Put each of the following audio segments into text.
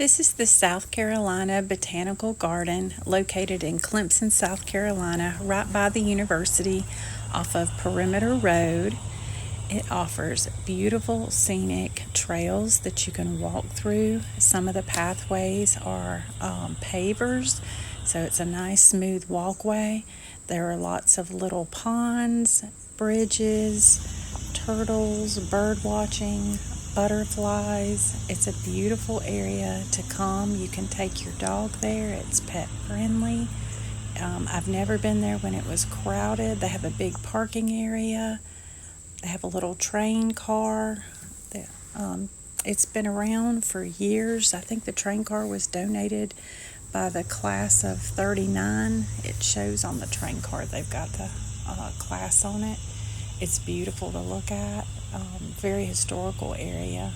This is the South Carolina Botanical Garden located in Clemson, South Carolina, right by the university off of Perimeter Road. It offers beautiful scenic trails that you can walk through. Some of the pathways are pavers, so it's a nice smooth walkway. There are lots of little ponds, bridges, turtles, bird watching, butterflies. It's a beautiful area to come. You can take your dog there. It's pet friendly. I've never been there when it was crowded. They have a big parking area. They have a little train car. It's been around for years. I think the train car was donated by the class of 39. It shows on the train car they've got the class on it. It's beautiful to look at. Very historical area.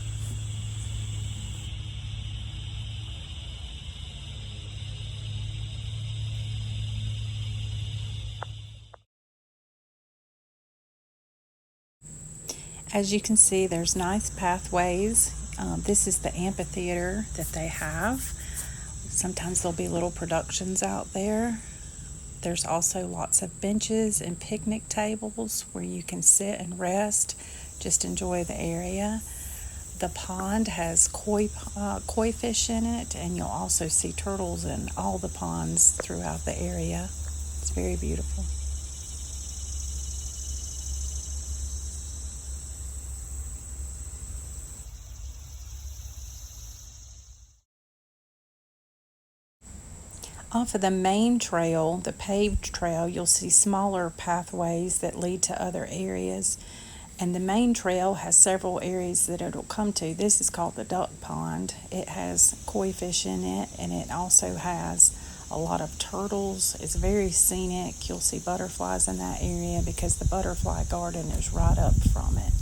As you can see, there's nice pathways. This is the amphitheater that they have. Sometimes there'll be little productions out there. There's also lots of benches and picnic tables where you can sit and rest, just enjoy the area. The pond has koi fish in it, and you'll also see turtles in all the ponds throughout the area. It's very beautiful. Off of the main trail, the paved trail, you'll see smaller pathways that lead to other areas. And the main trail has several areas that it'll come to. This is called the duck pond. It has koi fish in it, and it also has a lot of turtles. It's very scenic. You'll see butterflies in that area because the butterfly garden is right up from it.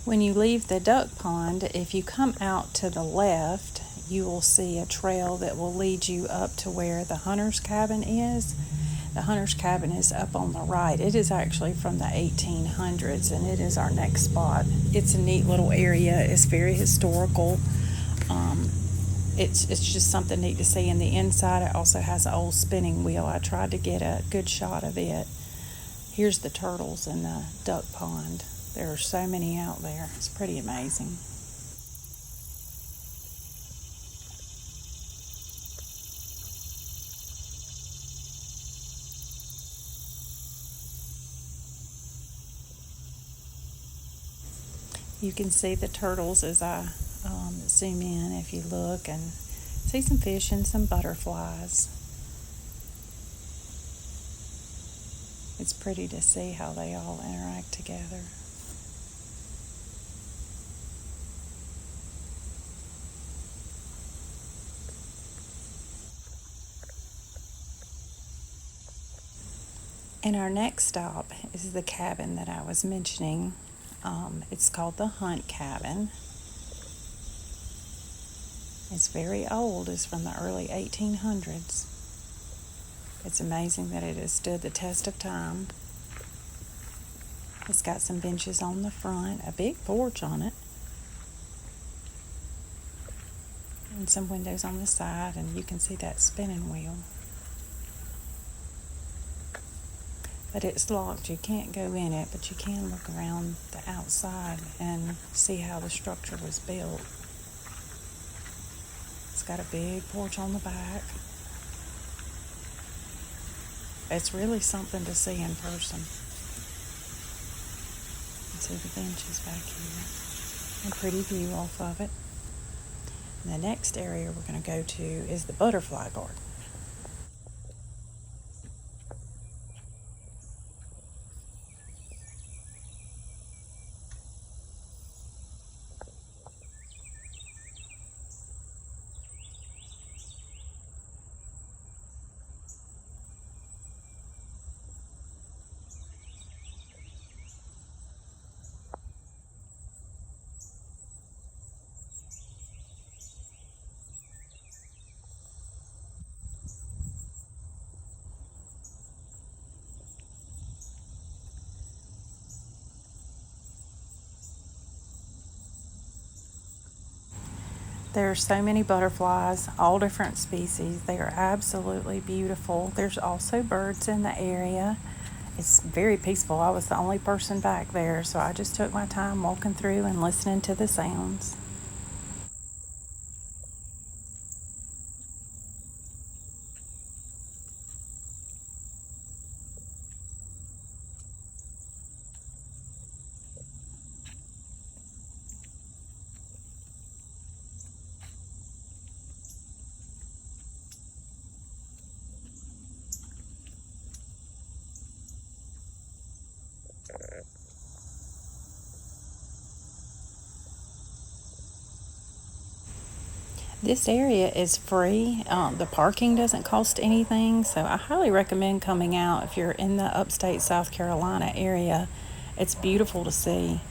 When you leave the duck pond, if you come out to the left, you will see a trail that will lead you up to where the hunter's cabin is. The hunter's cabin is up on the right. It is actually from the 1800s, and it is our next spot. It's a neat little area. It's very historical. It's just something neat to see. In the inside, it also has an old spinning wheel. I tried to get a good shot of it. Here's the turtles in the duck pond. There are so many out there. It's pretty amazing. You can see the turtles as I zoom in. If you look and see some fish and some butterflies. It's pretty to see how they all interact together. And our next stop is the cabin that I was mentioning. It's called the Hunt Cabin. It's very old. It's from the early 1800s. It's amazing that it has stood the test of time. It's got some benches on the front, a big porch on it, and some windows on the side, and you can see that spinning wheel. But it's locked. You can't go in it, but you can look around the outside and see how the structure was built. It's got a big porch on the back. It's really something to see in person. You see the benches back here. A pretty view off of it. And the next area we're going to go to is the butterfly garden. There are so many butterflies, all different species. They are absolutely beautiful. There's also birds in the area. It's very peaceful. I was the only person back there, so I just took my time walking through and listening to the sounds. This area is free. The parking doesn't cost anything, so I highly recommend coming out if you're in the upstate South Carolina area. It's beautiful to see.